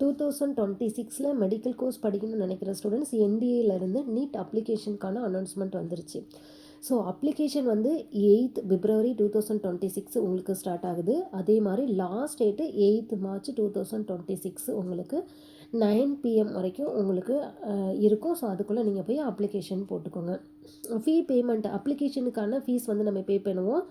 2026 medical course படிக்கணும்னு நினைக்கிற students என்டிஏலேருந்து NEET அப்ளிகேஷனுக்கான announcement வந்துருச்சு. ஸோ அப்ளிகேஷன் வந்து 8th February 2026 உங்களுக்கு ஸ்டார்ட் ஆகுது. அதே மாதிரி லாஸ்ட் டேட்டு 8th March 2026 உங்களுக்கு 9 PM வரைக்கும் உங்களுக்கு இருக்கும். ஸோ அதுக்குள்ளே நீங்கள் போய் அப்ளிகேஷன் போட்டுக்கோங்க. ஃபீ பேமெண்ட் அப்ளிகேஷனுக்கான ஃபீஸ் வந்து நம்ம பே பண்ணுவோம்.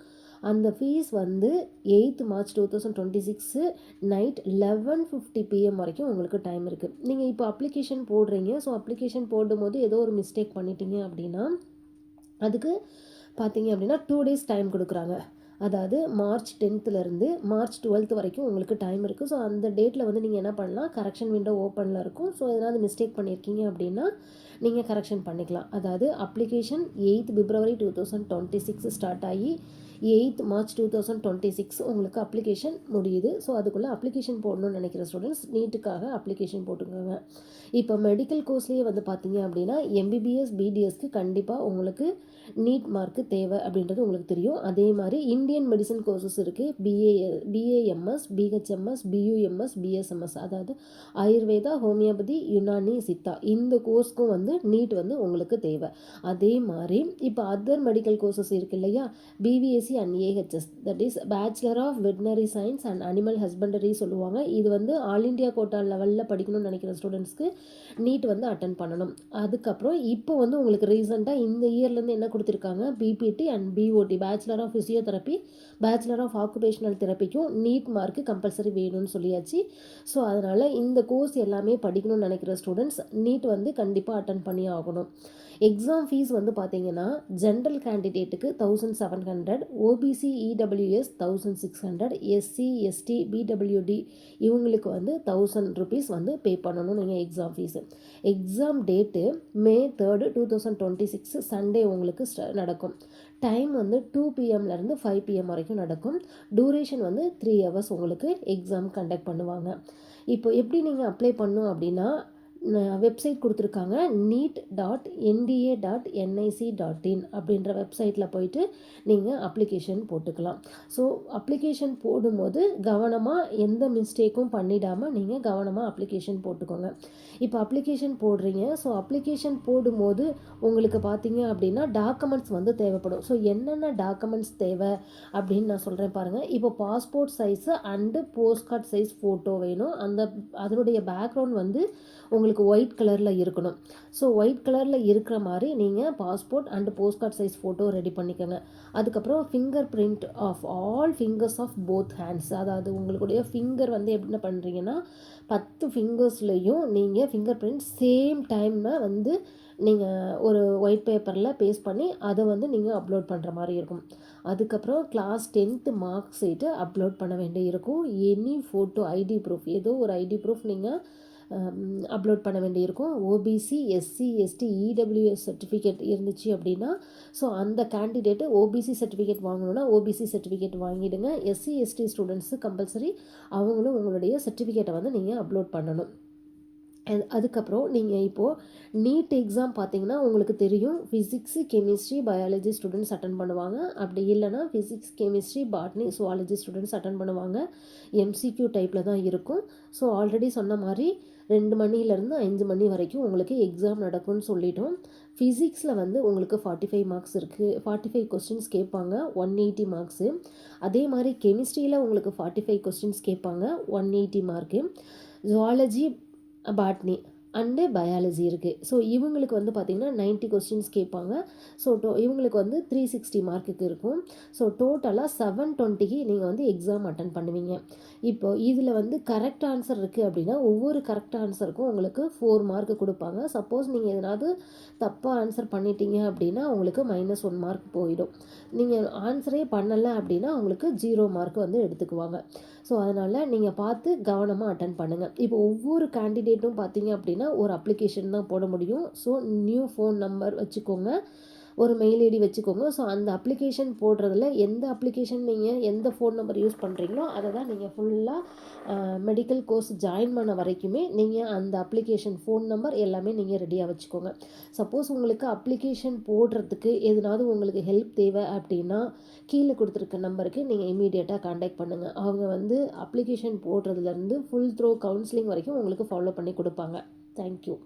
அந்த ஃபீஸ் வந்து 8th March 2026 நைட் 11:50 PM வரைக்கும் உங்களுக்கு டைம் இருக்குது. நீங்கள் இப்போ அப்ளிகேஷன் போடுறீங்க. ஸோ அப்ளிகேஷன் போடும்போது ஏதோ ஒரு மிஸ்டேக் பண்ணிட்டீங்க அப்படின்னா அதுக்கு பார்த்தீங்க அப்படின்னா 2 days டைம் கொடுக்குறாங்க. அதாவது March 10th March 12th வரைக்கும் உங்களுக்கு டைம் இருக்குது. ஸோ அந்த டேட்டில் வந்து நீங்கள் என்ன பண்ணலாம், கரெக்ஷன் விண்டோ ஓப்பனில் இருக்கும். ஸோ ஏதாவது மிஸ்டேக் பண்ணியிருக்கீங்க அப்படின்னா நீங்கள் கரெக்ஷன் பண்ணிக்கலாம். அதாவது அப்ளிகேஷன் 8th February 2026 ஸ்டார்ட் ஆகி 8th March 2026 உங்களுக்கு அப்ளிகேஷன் முடியுது. ஸோ அதுக்குள்ளே அப்ளிகேஷன் போடணும்னு நினைக்கிற ஸ்டூடெண்ட்ஸ் நீட்டுக்காக அப்ளிகேஷன் போட்டுக்கோங்க. இப்போ மெடிக்கல் கோர்ஸ்லேயே வந்து பார்த்தீங்க அப்படின்னா எம்பிபிஎஸ் பிடிஎஸ்க்கு கண்டிப்பாக உங்களுக்கு நீட் மார்க்கு தேவை அப்படின்றது உங்களுக்கு தெரியும். அதே மாதிரி இந்தியன் மெடிசன் கோர்சஸ் இருக்குது. பிஏஎம்எஸ், பிஹெச்எம்எஸ், பியூஎம்எஸ், பிஎஸ்எம்எஸ், அதாவது ஆயுர்வேதா, ஹோமியோபதி, யுனானி, சித்தா, இந்த கோர்ஸ்க்கும் வந்து நீட் வந்து உங்களுக்கு தேவை. அதே மாதிரி இப்போ அதர் மெடிக்கல் கோர்சஸ் இருக்குது இல்லையா, BVSc and AHS, that is bachelor of veterinary science and animal husbandry சொல்லுவாங்க. இது வந்து ஆல் இண்டியா கோட்டா லெவலில் படிக்கணும்னு நினைக்கிற ஸ்டூடெண்ட்ஸ்க்கு நீட் வந்து அட்டன் பண்ணணும். அதுக்கப்புறம் இப்போ வந்து உங்களுக்கு ரீசெண்டாக இந்த இயர்லேருந்து என்ன கொடுத்துருக்காங்க, BPT and BOT, bachelor of physiotherapy, bachelor of occupational தெரப்பிக்கும் நீட் மார்க்கு கம்பல்சரி வேணும்னு சொல்லியாச்சு. ஸோ அதனால் இந்த கோர்ஸ் எல்லாமே படிக்கணும்னு நினைக்கிற ஸ்டூடெண்ட்ஸ் நீட் வந்து கண்டிப்பாக அட்டன் பண்ணி ஆகணும். எக்ஸாம் ஃபீஸ் வந்து பார்த்தீங்கன்னா ஜென்ரல் கேண்டிடேட்டுக்கு 1700, OBC EWS 1600, SC ST PWD இவங்களுக்கு வந்து 1000 rupees வந்து பே பண்ணணும் நீங்கள் exam fees. Exam date May 3rd 2026 Sunday உங்களுக்கு நடக்கும். டைம் வந்து 2 PM - 5 PM வரைக்கும் நடக்கும். டூரேஷன் வந்து 3 hours உங்களுக்கு எக்ஸாம் கண்டக்ட் பண்ணுவாங்க. இப்போ எப்படி நீங்கள் அப்ளை பண்ணணும் அப்படின்னா வெப்சைட் கொடுத்துருக்காங்க, neet.nda.nic.in அப்படின்ற வெப்சைட்டில் போயிட்டு நீங்கள் அப்ளிகேஷன் போட்டுக்கலாம். ஸோ அப்ளிகேஷன் போடும்போது கவனமாக எந்த மிஸ்டேக்கும் பண்ணிடாமல் நீங்கள் கவனமாக அப்ளிகேஷன் போட்டுக்கோங்க. இப்போ அப்ளிகேஷன் போடுறீங்க. ஸோ அப்ளிகேஷன் போடும்போது உங்களுக்கு பார்த்தீங்க அப்படின்னா டாக்குமெண்ட்ஸ் வந்து தேவைப்படும். ஸோ என்னென்ன டாக்குமெண்ட்ஸ் தேவை அப்படின்னு நான் சொல்கிறேன் பாருங்கள். இப்போ passport size and post card size photo வேணும். அதனுடைய பேக்ரவுண்ட் வந்து உங்களுக்கு ஒயிட் கலரில் இருக்கணும். ஸோ ஒயிட் கலரில் இருக்கிற மாதிரி நீங்கள் passport and post card size photo ready பண்ணிக்கோங்க. அதுக்கப்புறம் finger print of all fingers of both hands, அதாவது உங்களுடைய ஃபிங்கர் வந்து என்ன பண்ணுறீங்கன்னா 10 ஃபிங்கர்ஸ்லேயும் நீங்கள் ஃபிங்கர் பிரிண்ட் சேம் டைமில் வந்து நீங்கள் ஒரு ஒயிட் பேப்பரில் பேஸ்ட் பண்ணி அதை வந்து நீங்கள் அப்லோட் பண்ணுற மாதிரி இருக்கும். அதுக்கப்புறம் class 10th mark sheet upload பண்ண வேண்டி இருக்கும். எனி ஃபோட்டோ ஐடி ப்ரூஃப், ஏதோ ஒரு ஐடி ப்ரூஃப் நீங்கள் அப்லோட் பண்ண வேண்டியிருக்கும். OBC SC ST EWS certificate இருந்துச்சு அப்படின்னா ஸோ அந்த கேண்டிடேட்டு ஓபிசி சர்டிஃபிகேட் வாங்கணுன்னா ஓபிசி சர்டிஃபிகேட் வாங்கிடுங்க. எஸ்சி எஸ்டி ஸ்டூடெண்ட்ஸு கம்பல்சரி அவங்களும் உங்களுடைய சர்டிஃபிகேட்டை வந்து நீங்கள் அப்லோட் பண்ணணும். அதுக்கப்புறம் நீங்கள் இப்போது நீட் எக்ஸாம் பார்த்தீங்கன்னா உங்களுக்கு தெரியும், physics chemistry biology students attend பண்ணுவாங்க. அப்படி இல்லைனா physics chemistry botany zoology students attend பண்ணுவாங்க. எம்சிக்யூ டைப்பில் தான் இருக்கும். ஸோ ஆல்ரெடி சொன்ன மாதிரி 2 மணிலேருந்து 5 மணி வரைக்கும் உங்களுக்கு எக்ஸாம் நடக்கும்னு சொல்லிட்டோம். ஃபிசிக்ஸில் வந்து உங்களுக்கு 45 மார்க்ஸ் இருக்குது. 45 கொஸ்டின்ஸ் கேட்பாங்க, 180 மார்க்ஸு. அதே மாதிரி கெமிஸ்ட்ரியில் உங்களுக்கு 45 கொஸ்டின்ஸ் கேட்பாங்க, 180 mark. Zoology, botany and biology இருக்குது. ஸோ இவங்களுக்கு வந்து பார்த்திங்கன்னா 90 கொஸ்டின்ஸ் கேட்பாங்க. ஸோ இவங்களுக்கு வந்து 360 மார்க்குக்கு இருக்கும். ஸோ டோட்டலாக 720க்கு நீங்கள் வந்து எக்ஸாம் அட்டன் பண்ணுவீங்க. இப்போது இதில் வந்து கரெக்ட் ஆன்சர் இருக்குது அப்படின்னா ஒவ்வொரு கரெக்ட் ஆன்சருக்கும் உங்களுக்கு 4 மார்க்கு கொடுப்பாங்க. சப்போஸ் நீங்கள் எதனாவது தப்பாக ஆன்சர் பண்ணிட்டீங்க அப்படின்னா உங்களுக்கு -1 மார்க் போயிடும். நீங்கள் ஆன்சரே பண்ணலை அப்படின்னா உங்களுக்கு 0 மார்க் வந்து எடுத்துக்குவாங்க. ஸோ அதனால் நீங்கள் பார்த்து கவனமாக அட்டன் பண்ணுங்கள். இப்போ ஒவ்வொரு கேண்டிடேட்டும் பார்த்தீங்க அப்படின்னா ஒரு அப்ளிகேஷன் தான் போட முடியும். ஸோ நியூ ஃபோன் நம்பர் வச்சுக்கோங்க. ஒரு மெயில் ஐடி வச்சுக்கோங்க. ஸோ அந்த அப்ளிகேஷன் போடுறதுல எந்த அப்ளிகேஷன் நீங்கள் எந்த ஃபோன் நம்பர் யூஸ் பண்ணுறீங்களோ அதை தான் நீங்கள் ஃபுல்லாக மெடிக்கல் கோர்ஸ் ஜாயின் பண்ண வரைக்குமே நீங்கள் அந்த அப்ளிகேஷன் ஃபோன் நம்பர் எல்லாமே நீங்கள் ரெடியாக வச்சுக்கோங்க. சப்போஸ் உங்களுக்கு அப்ளிகேஷன் போடுறதுக்கு எதுனாவது உங்களுக்கு ஹெல்ப் தேவை அப்படின்னா கீழே கொடுத்துருக்க நம்பருக்கு நீங்கள் இமீடியட்டாக காண்டாக்ட் பண்ணுங்கள். அவங்க வந்து அப்ளிகேஷன் போடுறதுலேருந்து ஃபுல் த்ரோ கவுன்சிலிங் வரைக்கும் உங்களுக்கு ஃபாலோ பண்ணி கொடுப்பாங்க. தேங்க்யூ.